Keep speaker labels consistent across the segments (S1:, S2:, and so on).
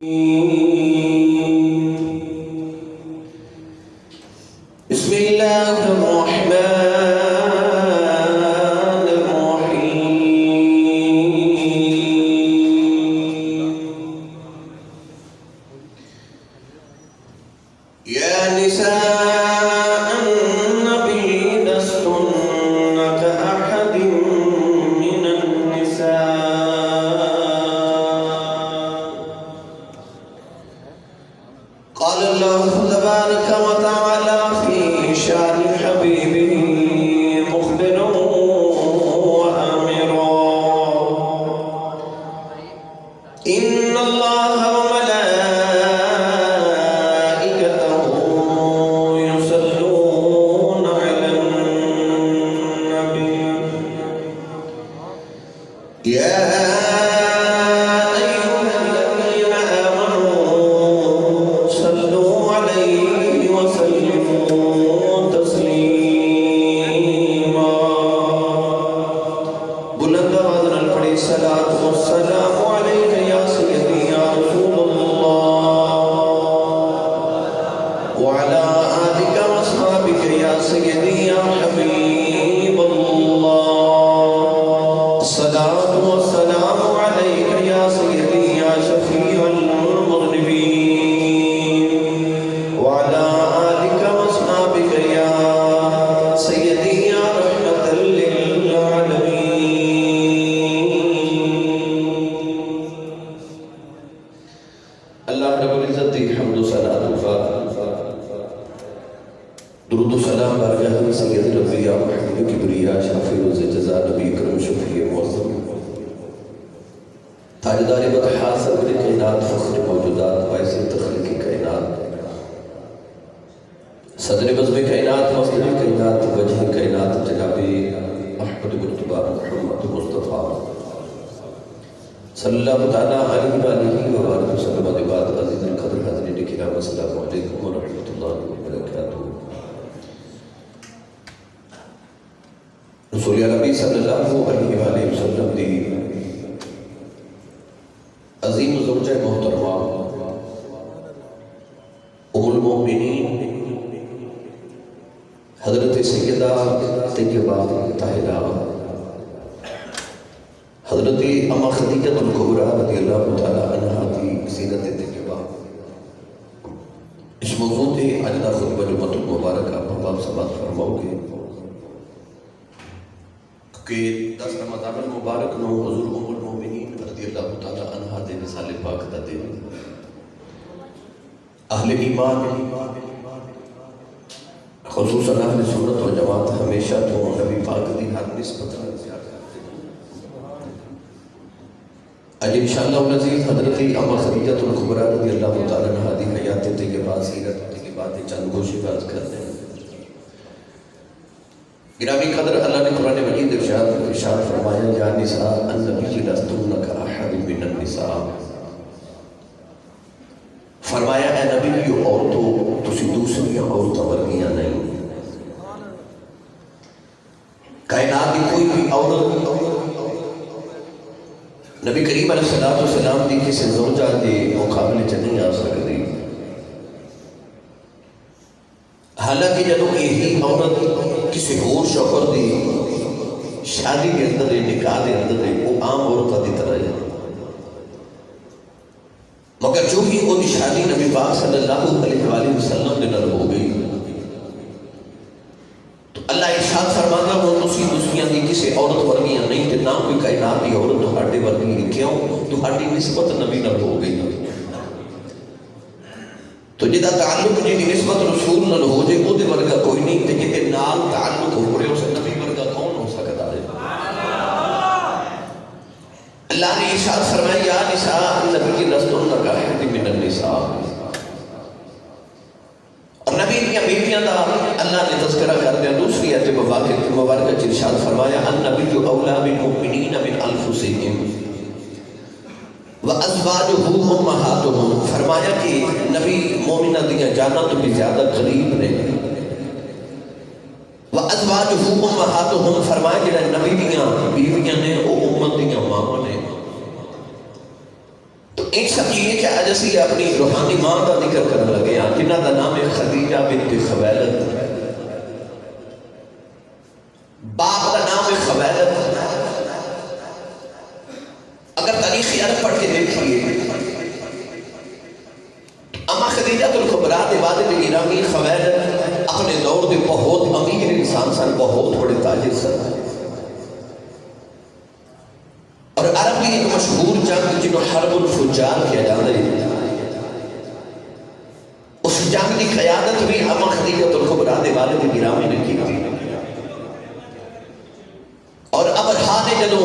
S1: بسم الله الرحمن الرحيم يا نساء النبي لستن كأحد من النساء قال الله تبارك وتعالى في شان حبيبه مخبرا وآمرا إن الله وملائكته يصلون على النبي يا أيها الذين آمنوا صلوا عليه وسلموا تسليما بلند آواز نال پڑھی صلاۃ والسلام علیک یا سیدی یا رسول اللہ وعلى آلك واصحابك يا سيدي يا حبيب الله الصلاة والسلام عليك يا سيدي يا شفيع المذنبين وعلى آلك واصحابك يا سيدي يا رحمة للعالمين اللہ رب العزت کی حمد و صلاۃ و درود و سلام بارگاہ سید ربیہ محمد کبریہ شافی روز جزا نبی کرم شفیع معظم تاجدار بطحا صدر کائنات فخر موجودات باعث تخلیق کائنات صدر بزم کائنات مصدر کائنات وجہ کائنات جناب احمد مرتبہ محمد مصطفیٰ صلی اللہ تعالیٰ علیہ وآلہ وسلم بعد عزیز القدر حضرین کرام السلام علیکم ورحمۃ اللہ وبرکاتہ رسول عربی صلی اللہ علیہ وآلہ وسلم دی عظیم زوجہ محترمہ ام المؤمنین حضرت سیدہ طیبہ طاہرہ حضرت اما خدیجہ الکبریٰ رضی اللہ تعالی عنہا کی سیرت طیبہ اس موضوع تے اج دا خطبہ جمعۃ المبارک آپ سماعت فرماؤ گے کہ 10 رمضان المبارک نو حضور ام المؤمنین رضی اللہ تعالی عنہا دے وصال پاک دا دن اہل ایمان خصوصاً اہل سنت و جماعت ہمیشہ تو نبی پاک دی ہر نسبت اج انشاءاللہ العزیز حضرت اما خدیجہ الکبریٰ رضی اللہ تعالی عنہا دی حیات طیبہ سیرت طیبہ چند گوشے باز کرتے ہیں گرامی قدر اللہ نے قرآن مجید ارشاد فرمایا یا نساء النبی لستن کاحد من النساء فرمایا اے نبی عورتوں تسی دوسری عورتوں ورگیاں نہیں کائنات کی کوئی بھی عورت نبی کریم علیہ السلام دی کسی زوجہ دے مقابلے چ نہیں آ سکتی حالانکہ جدوں یہی عورت کسی اور شوہر دی شادی کے اندر نکاح کے اندر وہ عام عورتوں کی طرح ہے مگر جو ہی وہ شادی نبی پاک صلی اللہ علیہ وآلہ وسلم کے نال ہو گئی تو اللہ ارشاد فرماتا وہ تسی دوسریاں دی کسی عورت ورگیاں نہیں تے نہ کوئی کائنات دی عورت تہاڈے ورگی ہے کیوں تہاڈی نسبت نبی نال ہو گئی تو جدا تعلق جی نسبت رسول نال ہو جائے وہ دے ورگا کوئی نہیں تے جتے نال تعلق ہو رہے اسے نبی ورگا کون ہو سکتا ہے اللہ نے ارشاد فرمایا یا نساء النبی لستن کاحد من النساء اور نبی کی بیویاں دا اللہ نے تذکرہ کر دیا دوسری آیت مبارکہ چ ارشاد فرمایا النبی اولی بالمؤمنین من انفسہم وَأَزْوَاجُهُ أُمَّهَاتُهُمْ فرمایا کہ نبی مومنہ دیاں جاناں تو بھی زیادہ قریب نے وَأَزْوَاجُهُ أُمَّهَاتُهُمْ فرمایا کہ نبی دیاں بیویاں نے او امت دیاں ماں نے تو ایک سب یہ کہ اج اسی اپنی روحانی ماں کا ذکر کرنے لگے ہیں جنہ کا نام ہے خدیجہ بنت خویلد، باپ کا نام ہے خویلد۔ اگر تاریخ عرب پڑھ کے دیکھیے، اما خدیجہ الکبریٰ دے والد گرامی خویلد اپنے دور دے بہت امیر انسان سن، بہت بڑے تاجر سن، اور عرب کی ایک مشہور جنگ جنہوں حرب الفجار کیا جاتا ہے، اس جنگ کی قیادت بھی اما خدیجہ الکبریٰ دے والد گرامی نے کی تھی۔ اور ابرہا نے جدوں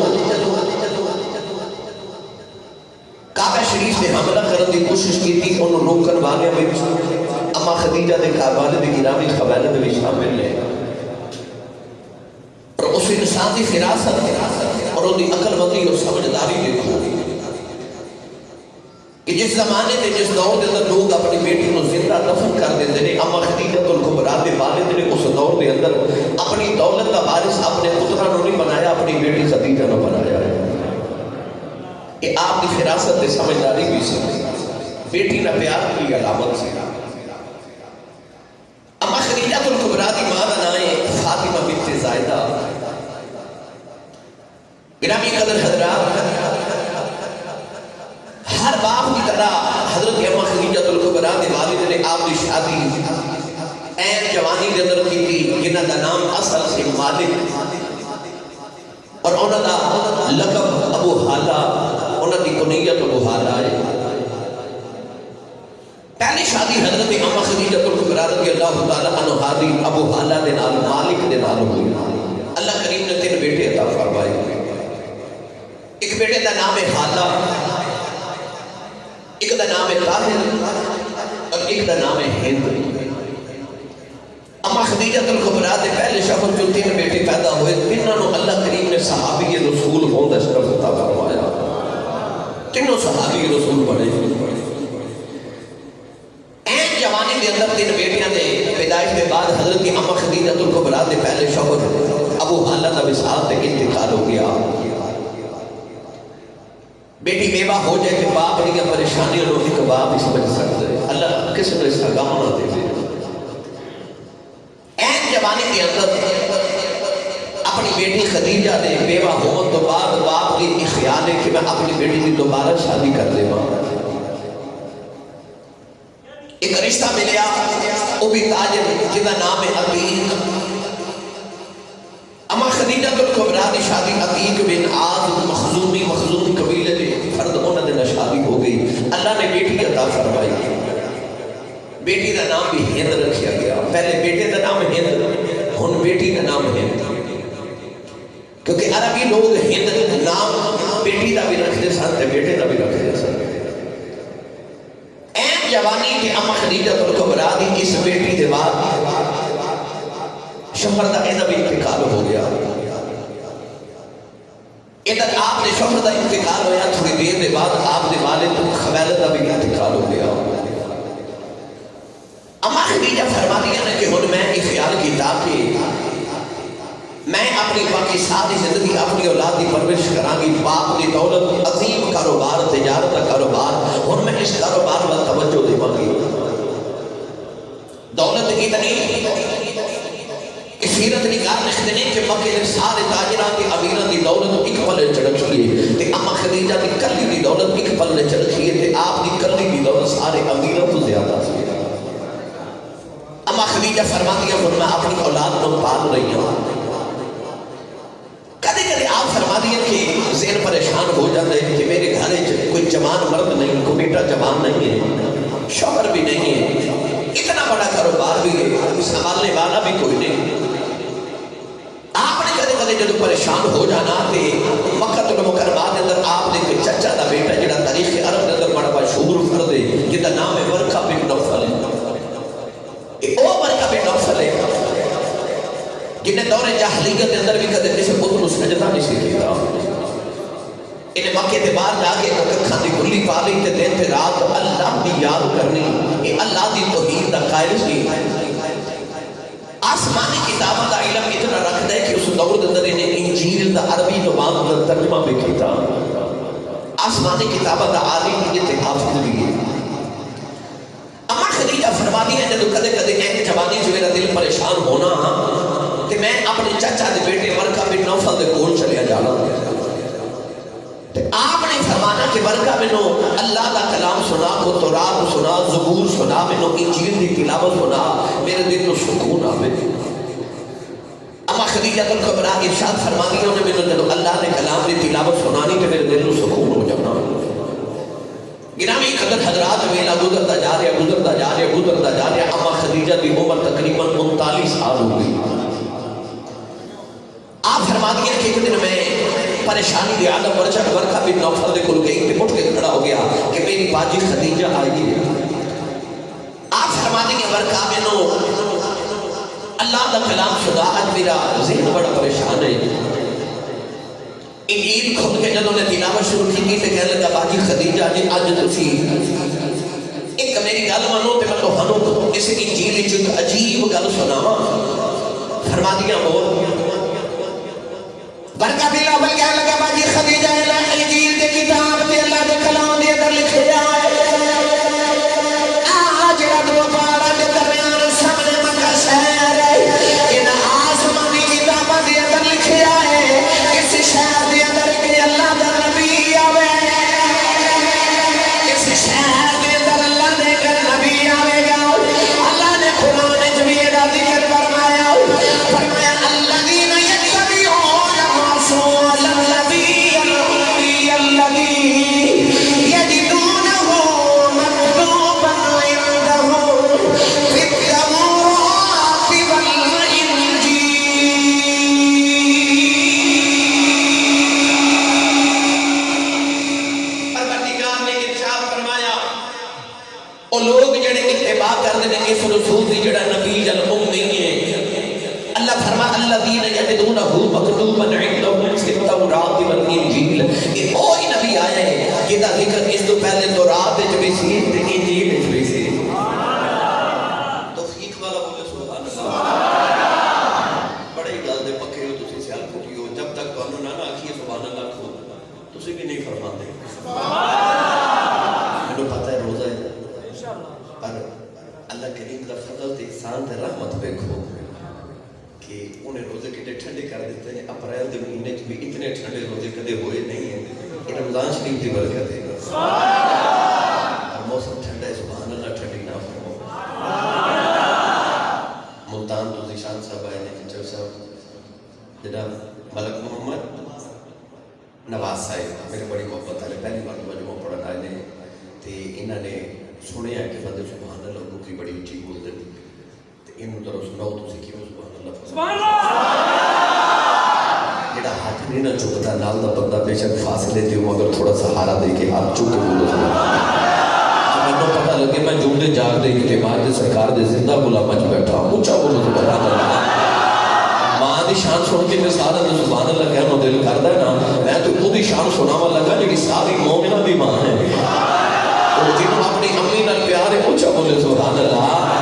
S1: کعبہ شریف سے حملہ کرنے کی کوشش کی تھی، انہوں روکن والے میں اما خدیجہ دے والد گرامی خویلد بھی شامل ہے۔ اور اس انسان کی فراست اور ان کی عقل مندی اور سمجھداری دیکھو کہ جس زمانے میں جس دور کے اندر لوگ اپنی بیٹی کو زندہ دفن کر دیتے ہیں، اما خدیجہ الکبریٰ دے والد نے اس دور کے اندر اپنی دولت کا وارث اپنے پترا نے نہیں بنایا، اپنی بیٹی خدیجہ نے بنایا ہے۔ کہ آپ کی فراست سے سمجھداری بھی سی، بیٹی نہ پیار کی علامت سی۔ اما خدیجہ الکبریٰ دی ماں کا نام ہے فاطمہ بنت زائدہ۔ گرامی قدر حضرات، ہر باپ کی طرح حضرت اما خدیجہ الکبریٰ دے والد نے آپ کی شادی این جوانی کے اندر کی تھی، جنہ کا نام اصل سے مالک اور انہوں کا لقب ابو حالہ، انہوں کی کنیت ابو حالہ ہے۔ پہلی شادی حضرت اما خدیجہ الکبریٰ رضی اللہ تعالیٰ عنہا دی ابو حالہ دے نال مالک دے نال ہوئی۔ اللہ کریم نے 3 بیٹے عطا فرمائے، ایک بیٹے کا نام ہے حالہ، ایک کا نام ہے طاہر اور ایک کا نام ہے ہند۔ اما خدیجہ الکبریٰ دے پہلے شوہر جو 3 بیٹے پیدا ہوئے، تینوں اللہ کریم نے صحابی رسول ہون دا شرف عطا فرمایا، تینوں صحابی رسول بنے۔ این جوانی کے اندر 3 بیٹیاں دے پیدائش کے بعد حضرت اما خدیجہ الکبریٰ دے پہلے شوہر ابو حالہ دا وصال تے انتقال ہو گیا۔ بیٹی بیوہ ہو جائے کہ باپ کی پریشانی اور ایک باپ ہی سمجھ سکتے ہیں، اللہ کس نے اس کا غم نہ دے دے۔ این جوانی کے اندر اپنی بیٹی خدیجہ نے بیوہ ہونے تو بعد باپ کی خیال ہے کہ میں اپنی بیٹی کی دوبارہ شادی کر لے گا۔ ایک رشتہ ملیا، وہ بھی تاجر جنہ نام ہے عتیق۔ اما خدیجہ الکبریٰ دی شادی عتیق بن عاص مخزومی قبیلے دے فرد انہوں نے شادی ہو گئی۔ اللہ نے بیٹی عطا فرمائی، بیٹی کا نام بھی ہند رکھا گیا۔ پہلے بیٹے کا نام ہند، ہن بیٹی کا نام ہند، کیونکہ عربی لوگ ہند نام بیٹی کا بھی رکھتے سن تے بیٹے کا بھی رکھتے سن۔ این جوانی کے اما خدیجہ الکبریٰ دی اس بیٹی دے بعد شوہر دا ایدہ بھی انتقال ہو گیا۔ ادھر آپ نے شوہر دا انتقال ہویا، تھوڑی دیر دے بعد آپ نے والد خویلد دا بھی انتقال ہو گیا۔ اما خدیجہ فرما دیا نے کہ ہن میں یہ خیال کیتا کہ میں اپنی باقی ساری زندگی اپنی اولاد کی پرورش کراں گی، باپ کی دولت عظیم کاروبار تجارت کا کاروبار، ہن میں اس کاروبار پر توجہ دیواں گی۔ دولت اتنی سیرت نگار لکھتے ہیں کہ مکے نے سارے تاجران کی امیران کی دولت ایک پلے چڑھتی ہے، تے اما خدیجہ کی کلی کی دولت ایک پلے چڑھتی ہے، تے آپ کی کلی کی دولت سارے امیران تو زیادہ سی۔ اما خدیجہ فرماتی ہے میں اپنی اولاد کو پال رہی ہوں۔ کدے کدے آپ فرماتی ہیں کہ ذہن پریشان ہو جاتا ہے کہ میرے گھر کوئی جوان مرد نہیں، کوئی بیٹا جوان نہیں ہے، شوہر بھی نہیں ہے، اتنا بڑا کاروبار بھی ہے، سنبھالنے والا بھی کوئی نہیں۔ آپ نے کدے کدے جب پریشان ہو جانا تے مکہ المکرمہ کے اندر آپ نے کوئی چچا دا بیٹا جڑا تاریخ عرب کے اندر بڑا مشہور فرد ہے جس کا نام ہے ورقہ بن نوفل ہے۔ او ورقہ بن نوفل ہے جنہیں دور جاہلیت کے اندر بھی کدے کسی پتر کو سجدہ نہیں سیکھتا۔ انہیں مکے کے باہر جا کے ککھاں دی گلی پا لی تے دن تے رات اللہ دی یاد کرنی، یہ اللہ دی توحید دا قائل سی۔ آسمانی کتابوں کا علم اتنا رکھتا ہے کہ اس دور کے اندر انہیں انجیل دا عربی زبان کا ترجمہ بھی کیتا۔ آسمانی کتابوں کا عالم یہ حافظ بھی ہے۔ جوانی سے میرا دل پریشان ہونا کہ میں اپنے چچا دے بیٹے ورقہ بن نوفل دے کول چلیا جانا آپ نے فرمانا کہ ورقہ بنو اللہ کا کلام سنا کو تورات سنا زبور سنا بنو انجیل دی تلاوت سنا میرے دل کو سکون آوے اما خدیجہ الکبریٰ ارشاد فرما دیا انہیں میں جب اللہ نے کلام دی تلاوت سنانی تو میرے دل کو سکون ہو جانا گرامی قدر حضرات ویلا گزرتا جا رہا اما خدیجہ دی عمر تقریباً 39 سال ہو گئی آپ فرما دیا کہ ایک دن میں پریشانی دی عالم ورقہ بن نوفل دے کول گئی تے اٹھ کے کھڑا ہو گیا کہ میری باجی خدیجہ آئی ہے آپ فرما دیں کہ ورقہ بنو اللہ دا کلام سنا آج میرا ذہن بڑا پریشان ہے انجیل کھول کے جدوں نے تلاوت شروع کی تے کہنے لگا باجی خدیجہ جی اج تسی ایک میری گل مانو تے میں تہانوں اس انجیل وچ ایک عجیب گل سناواں فرما دیا بول ورقہ بن نوفل کہنے لگا باجی خدیجہ انجیل دے کتاب تے اللہ دے کلام دے اندر لکھیا ہے آج رات و پارا دے درمیان سامنے مکہ شہر ہے ان آسمانی کتاباں دے اندر لکھیا ہے اس شہر دے اندر کہ اللہ دا نبی آوے اس شہر دے اندر اللہ دے کر نبی آوے گا اللہ نے قرآن وچ بھی یہ ذکر فرمایا الذین یتبعون الرسول النبی الامی الذی یجدونه مکتوبا عندهم فی التوراۃ والانجیل پروردگار نے ارشاد فرمایا او لوگ جڑے اتباع کرتے ہیں اس رسول دی جڑا نبی الامی ہے اللہ فرما الذین یجدونہ مکتوبا عندهم فی التوراۃ والانجیل یہ وہی نبی آیا ہے جہدا ذکر اس تو پہلے تورات وچ بھی سی تے انجیل وچ بھی سی توفیق والا بولے سبحان اللہ بڑے گل دے پکے ہو تسی سیال پھٹی ہو جب تک تانوں نہ آکھیے سبحان اللہ کھو تسی بھی نہیں فرماندے مینوں پتہ ہے روزہ ہے پر اللہ کریم دا فضل تے احسان تے رحمت دیکھو کہ انہیں روزے کتنے ٹھنڈے کر دیتے ہیں اپریل دے مہینے میں بھی اتنے ٹھنڈے روزے کدے ہوئے نہیں ہیں یہ رمضان شریف کی برکت ہے اور موسم ٹھنڈا ہے سبحان اللہ ٹھنڈی نہ فرمو ملتان تو ذیشان صاحب آئے نے فچر صاحب جناب ملک محمد نواز صاحب میرے بڑی محبت ہے پہلی بار مجموعہ پڑھنا آئے نے تے انہوں نے سنے ہیں کہ بندے سبحان اللہ لوگوں کی بڑی اچھی بول دے تے انہوں ذرا سناؤ تو کیوں سبحان اللہ جڑا ہاتھ نہیں نہ چکتا نال دا بندہ بے شک فاصلے تے ہوں اگر تھوڑا سہارا دے کے ہاتھ چک کے بولو مینوں پتہ لگے میں جمدے جاگ دے کہ بعد سرکار دے زندہ غلاماں وچ بیٹھا اونچا بولو سبحان اللہ ماں دی شان سن کے میں سارا سبحان اللہ کہنا دل کردا ہے نا میں تو وہ دی شان سناواں لگا جڑی ساری مومنہ دی ماں ہے تو جنوں اپنی امی نال پیار ہے اونچا بولے سبحان اللہ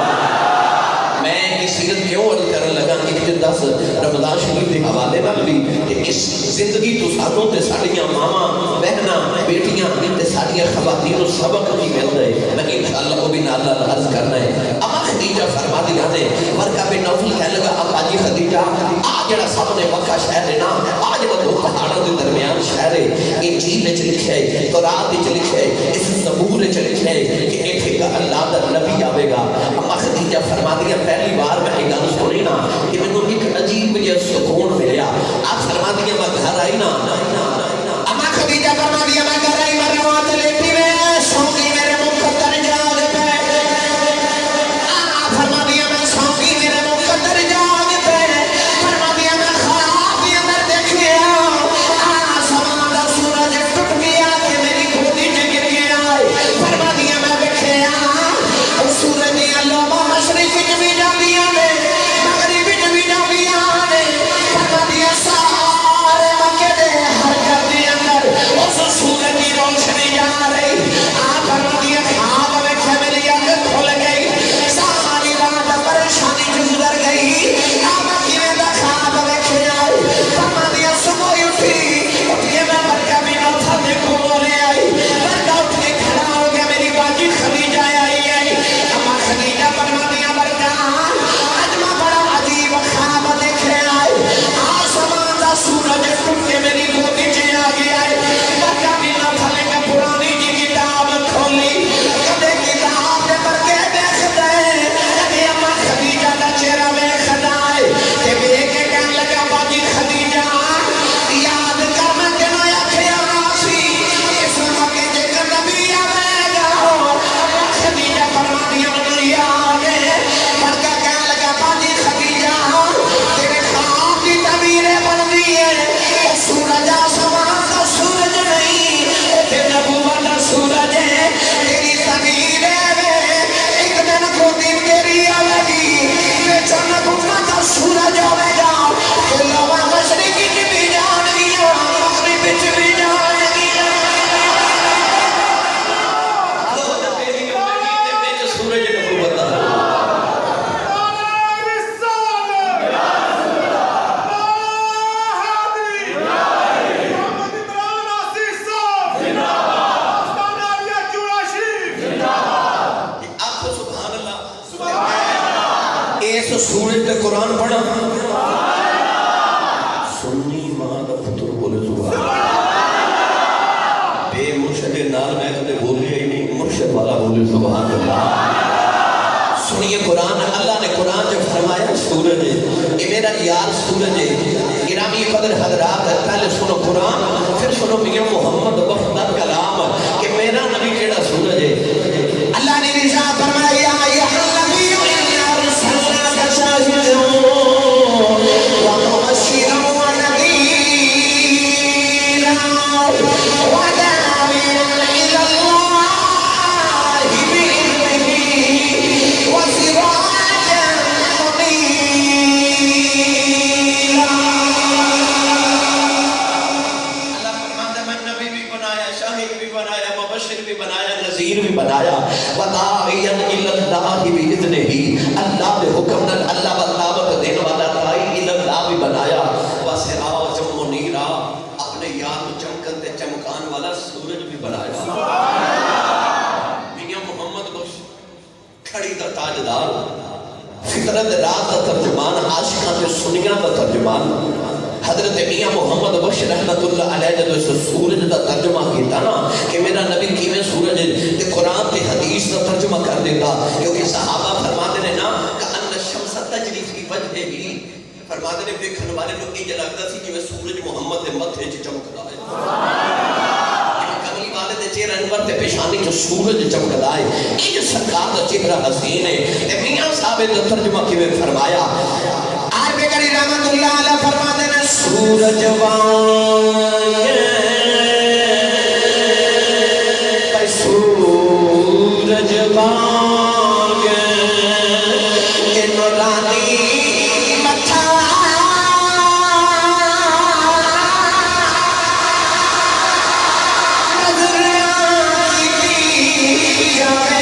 S1: سیرت کیوں عرض کرنے لگا ایک دن 10 رمضان شریف کے حوالے نال بھی کہ اس زندگی تو سانوں تے ساڈیاں ماواں بہناں بیٹیاں تے ساڈیاں خواتین نوں سبق بھی ملدا ہے میں انشاءاللہ وہ بھی نال عرض کرنا ہے اما خدیجہ فرما دیا نے ورقہ بن نوفل کہنے لگا ابا جی خدیجہ آ جڑا سامنے مکہ شہر ہے نا آ جڑا دو پہاڑوں کے درمیان شہر ہے انجیل وچ لکھیا ہے تورات وچ لکھیا ہے اس زبور وچ لکھیا ہے کہ ایتھے کا اللہ دا نبی آوے گا اما خدیجہ فرما دیا پہلی بار میں یہ گل سنی نا کہ مینوں ایک عجیب جہا سکون ملیا آپ فرما دیا میں گھر آئی نا اما خدیجہ فرما دیا میں گھر آئی میں روات لیٹی میں سونگی میرے مقدر جاگ پہ فرما دیا میں سونگی میرے مقدر جاگ پہ فرما دیا میں خواب کے اندر دیکھیا آسمان دا سورج ٹوٹ گیا کہ میری گودی چ گر گیا فرما دیا میں دیکھیا سورج دی لوما مشرق وچ بھی جاگ سورج تے قرآن پڑھا سنی ماں دا پتر بولے سبحان بے مرشد نال میں کدے بولے ہی نہیں مرشد والا بولے سبحان اللہ سنیے قرآن اللہ نے قرآن جو فرمایا سورج یہ میرا یار سورج ہے گرامی قدر حضرات پہلے سنو قرآن پھر سنو میاں محمد وفد کلام کہ میرا نبی کیڑا سورج ہے اللہ نے ارشاد فرمایا یا نبی انا ارسلناک شاہدا ومبشرا ونذیرا وداعیا الی اللہ بإذنہ وسراجا منیرا اللہ فرماتا میں نبی بھی بنایا شاہد بھی بنایا مبشر بھی بنایا نذیر بھی بنایا وداعیا الی اللہ بإذنہ اللہ دے حکم نال اللہ بتاوت دینے والا داعی الی اللہ بھی بنایا وسراجا منیرا اپنے یار چمکن تے چمکان والا سورج بھی بنایا میاں محمد بخش کھڑی دا تاجدار فطرت رات دا ترجمان عاشقاں تے سنیاں دا ترجمان حضرت میاں محمد بخش رحمت اللہ علیہ جدو اس سورج دا ترجمہ کیتا نا کہ میرا نبی کیویں سورج تے قرآن تے حدیث دا ترجمہ کر دیتا کیونکہ صحابہ فرماتے ہیں نا کہ ان الشمس تجری فی وجہ ہی فرماتے ہیں دیکھن والے لوگ یہ لگتا سی کہ سورج محمد دے متھے وچ چمکدا ہے کملی والے دے چہرے انور تے پیشانی جو سورج چمکدا ہے یہ سرکار دا چہرہ حسین ہے تے میاں صاحب دا ترجمہ کیویں فرمایا آج بیگری رحمت اللہ علیہ فرماتے ہیں سورج وانگے بھائی سورج وانگے کہ نورانی متھا نظر آئی جائے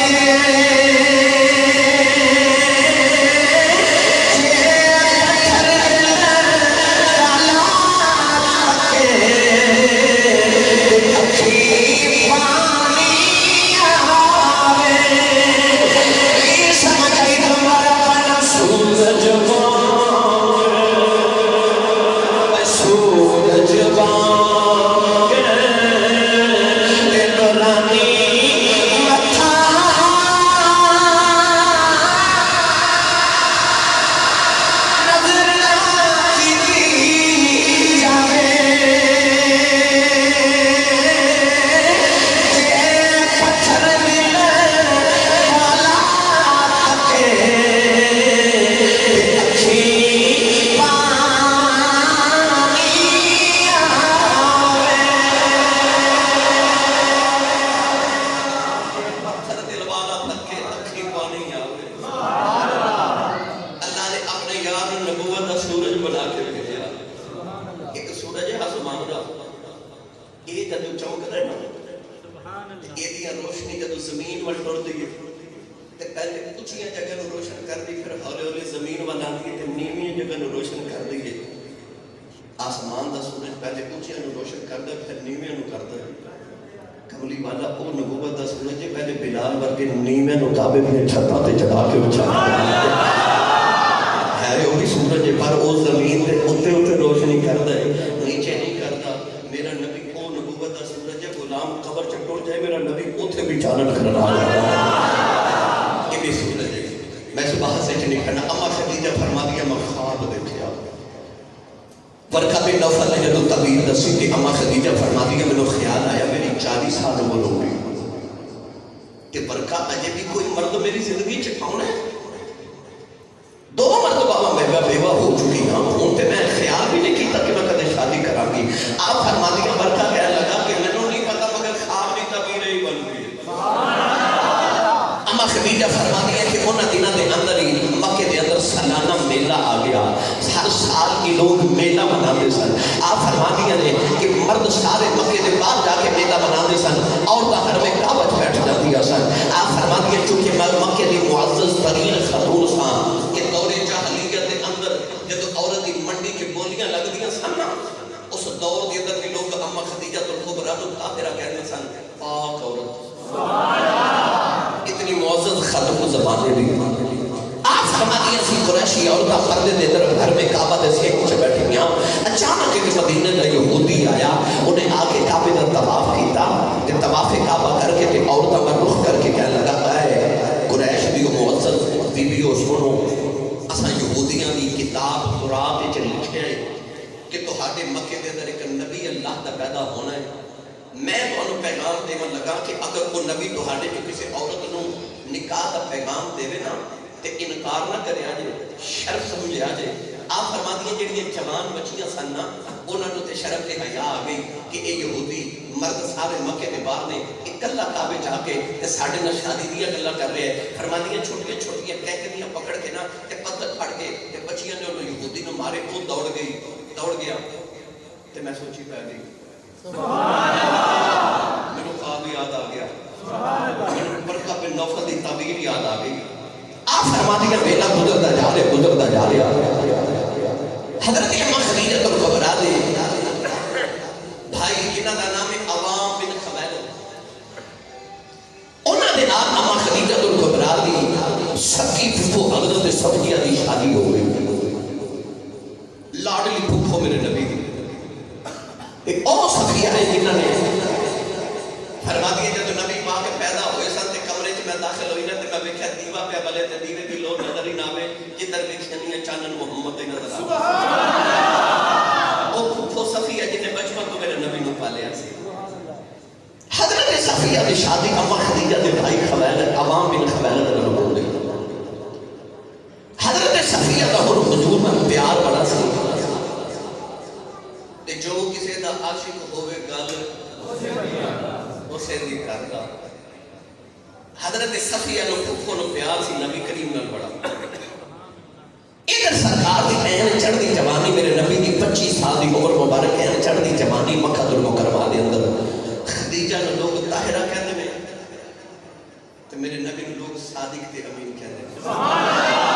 S1: اتنی معزز خاتون زمانے بھی آپ فرماتی سی قریشی عورتاں پردے دے در گھر میں کعبہ دے سیک چ بیٹھی گیا اچانک ایک مدینے دا یہودی آیا انہیں آ کے کعبے دا طواف کیتا تے طواف کعبہ کر کے تے عورتاں پر رخ کر کے کہنے لگا اے قریش دی معزز بیبیو سنو اساں یہودیاں دی کتاب تورات وچ لکھیا ہے کہ تہاڈے مکے دے اندر ایک نبی اللہ دا پیدا ہونا ہے میں تمہیں پیغام دیون لگا کہ اگر کوئی نبی تہاڈے چ کسی عورت نو نکاح دا پیغام دے نا تے انکار نہ کرے جے شرف سمجھا جے آپ فرما دیے جڑی جوان بچیاں سن نا انہاں نوں تے شرف تے حیا آ گئی کہ اے یہودی مرد سارے مکے دے باہر نے اکلا کعبے جا کے تے ساڈے نال شادی دی گلاں کر رہے ہیں فرما دیے چھوٹیاں چھوٹیاں کہکریاں پکڑ کے نا تے پتھر پھڑ کے تے بچیاں نے انہوں یہودی نوں مارے او دوڑ گیا تے میں سوچی پہ گئی سبحان اللہ میرے خواب یاد آ گیا سبحان اللہ برکہ بن نوفل دی تعبیر یاد آ گئی آپ فرما دیا ویلا گزرتا جا رہے حضرت امام خدیجہ الکبریٰ دے بھائی جنہاں دا نام ہے عوام بن خویلد انہاں دے نال امام خدیجہ الکبریٰ دی سکی پھپھو حضرت صفیہ دی شادی ہو گئی لاڈلی پھپھو میرے نبی دی ایک اور صفیہ ہے جنہاں نے فرما دیا جب نبی پاک پیدا ہوئے سن تے کمرے چ میں داخل ہوئی نا تے میں ویکھیا دیوا پہ بلے تے دیوے دی لو نظر ہی نہ آوے جدھر ویکھنی چانن محمد دی نظر آوے سبحان اللہ او پھپھو صفیہ جن نے بچپن تو میرے نبی نو پالیا سی حضرت صفیہ دی شادی اماں خدیجہ دے بھائی خویلد عوام بن خویلد نال ہو گئی حضرت صفیہ دا حضور نال پیار بڑا سی تے جو کسے دا عاشق ہوے گل اسے دی کردا حضرت صفیہ نو پھپھو نو پیار سی نبی کریم نال بڑا ادھر سرکار دی این چڑھدی جوانی میرے نبی دی 25 سال دی عمر مبارک این چڑھدی جوانی مکہ المکرمہ دے اندر خدیجہ نو لوگ طاہرہ کہندے نے تے میرے نبی نو لوگ صادق تے امین کہندے نے سبحان اللہ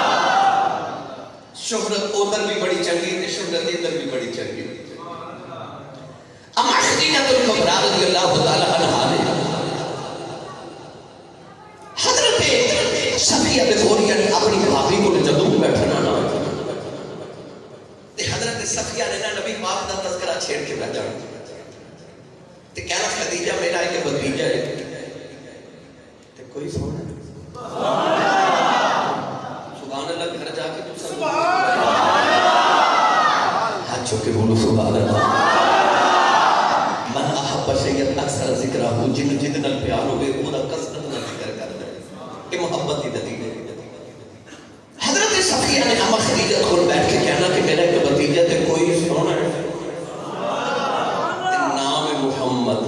S1: شہرت ادھر بھی بڑی چنگی تے شہرت ادھر بھی بڑی چنگی اماں خدیجہ الکبریٰ رضی اللہ تعالی عنہا نے حضرت صفیہ بے گوریہ نے اپنی بھابی کو جدوں بیٹھنا نا تے حضرت صفیہ نے نبی پاک دا تذکرہ چھیڑ کے بیٹھا تے کہنا خدیجہ میرا ایک بھتیجا ہے تے کوئی سونا سبحان اللہ گھر جا کے تو سبحان اللہ ہاتھ چھو کے بولو سبحان اللہ من احب شیئن اکثر ذکرہ ہو جن جتنا پیار ہوئے وہ دا قصدت نہ ذکر کر دے کہ محبت دی دلیل ہے حضرت صفیہ نے اماں خدیجہ کو بیٹھ کے کہنا کہ میرا ایک بھتیجا تے کوئی سونا ہے تے نام محمد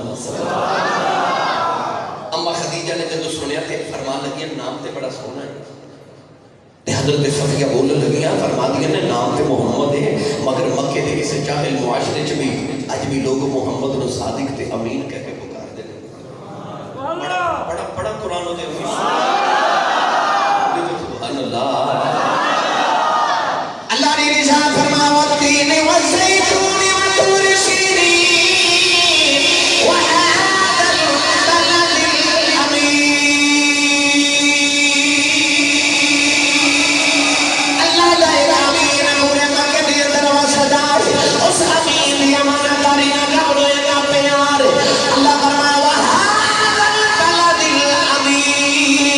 S1: اماں خدیجہ نے جب سنیا تے فرمان لگیا نام تے بڑا سونا ہے تے حضرت صفیہ بولنے لگیا فرما دیا نے نام تے محمد ہے مگر مکے دے اس جاہل معاشرے چ بھی اج بھی لوگ محمد نو صادق تے امین کہہ کے پکار دے بڑا قرآن دے سبحان اللہ اللہ نے ارشاد فرمایا والتین والزیتون وطور سینین وهذا البلد الامین اللہ دا امین نور مکے دے اندر وسدا اس امین دی امانت داری نہ قبول پیار اللہ فرمایا وهذا البلد الامین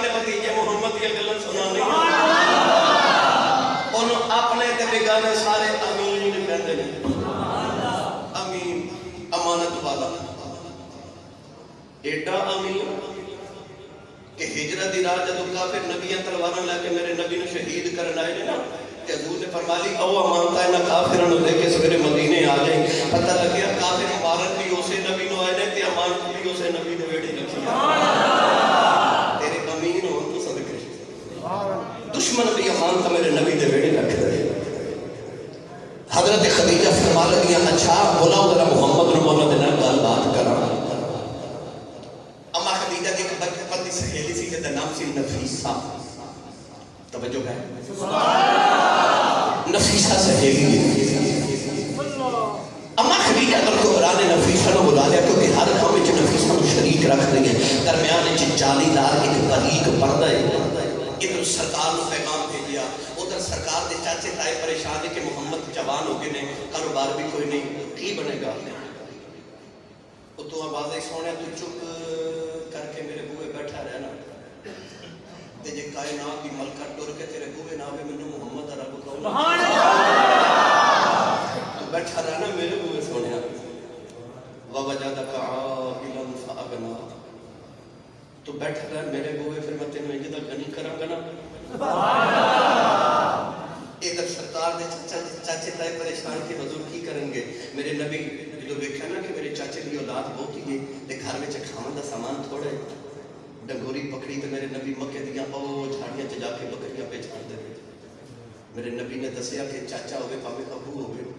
S1: اپنے بھتیجے محمد کی گلیں سنانی انہوں اپنے تے بیگانے سارے امین کہتے ہیں امین امانت والا ایڈا امین کہ ہجرت دی راہ جدوں کافر نبیاں تلواراں لے کے میرے نبی نو شہید کرن آئے نے نا کہ حضور نے فرمایا او امانت ہے نہ کافراں نو لے کے سویرے مدینے آ جائیں پتہ لگیا کافر مبارک بھی اسے نبی نو آئے نے تے امانت بھی اسے نبی نے ویڑی رکھی تیرے امین ہون تو صدقے دشمن بھی امانت میرے نبی دے ویڑی رکھ دے حضرت خدیجہ فرما لگی اچھا بلاؤ ذرا محمد نو مولا دے نال گل بات کراں اما خدیجہ دی ایک بچپن دی سہیلی سی جدا نام سی نفیسہ توجہ ہے نفیسہ سہیلی اما خدیجہ کبریٰ نے نفیسہ نو بلا لیا کیونکہ ہر کام وچ نفیسہ نو شریک رکھ رہی ہے درمیان وچ جالیدار ایک باریک پردہ ہے ادھر سرکار نو پیغام بھیجیا ادھر سرکار دے چاچے تائے پریشان ہے کہ محمد جوان ہو گئے نے کاروبار بھی کوئی نہیں کی بنے گا تو آوازیں سونے تو چپ کر کے میرے بوئے بیٹھا رہنا تے جے کائنات دی ملکہ ٹر کے تیرے بوئے نہ ہوئے مینوں محمد رب کہو تو بیٹھا رہنا میرے بوئے سونے ووجدک عائلا فاغنا تو بیٹھا رہنا میرے بوئے پھر میں تینوں اجدہ غنی کراں گا نا ادھر سرکار دے چاچے تائے پریشان کہ حضور کی کریں گے میرے نبی جو دیکھا نا کہ میرے چاچے کی اولاد بہت ہی ہے تے گھر میں کھاون دا سامان تھوڑا ہے ڈنگوری پکڑی تے میرے نبی مکے دیاں او جھاڑیاں تے جا کے بکریاں پہچان دے میرے نبی نے دسیا کہ چاچا ہوئے پاوے ابو ہوئے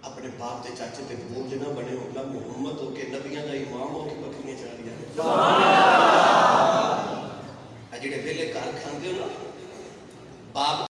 S1: اپنے باپ تے چاچے تے بوجھ نہ بنے ہو نہ محمد ہو کے نبیاں دا امام ہو کے بکریاں چاڑیاں جڑے ویلے گھر کھاندے ہو نا باپ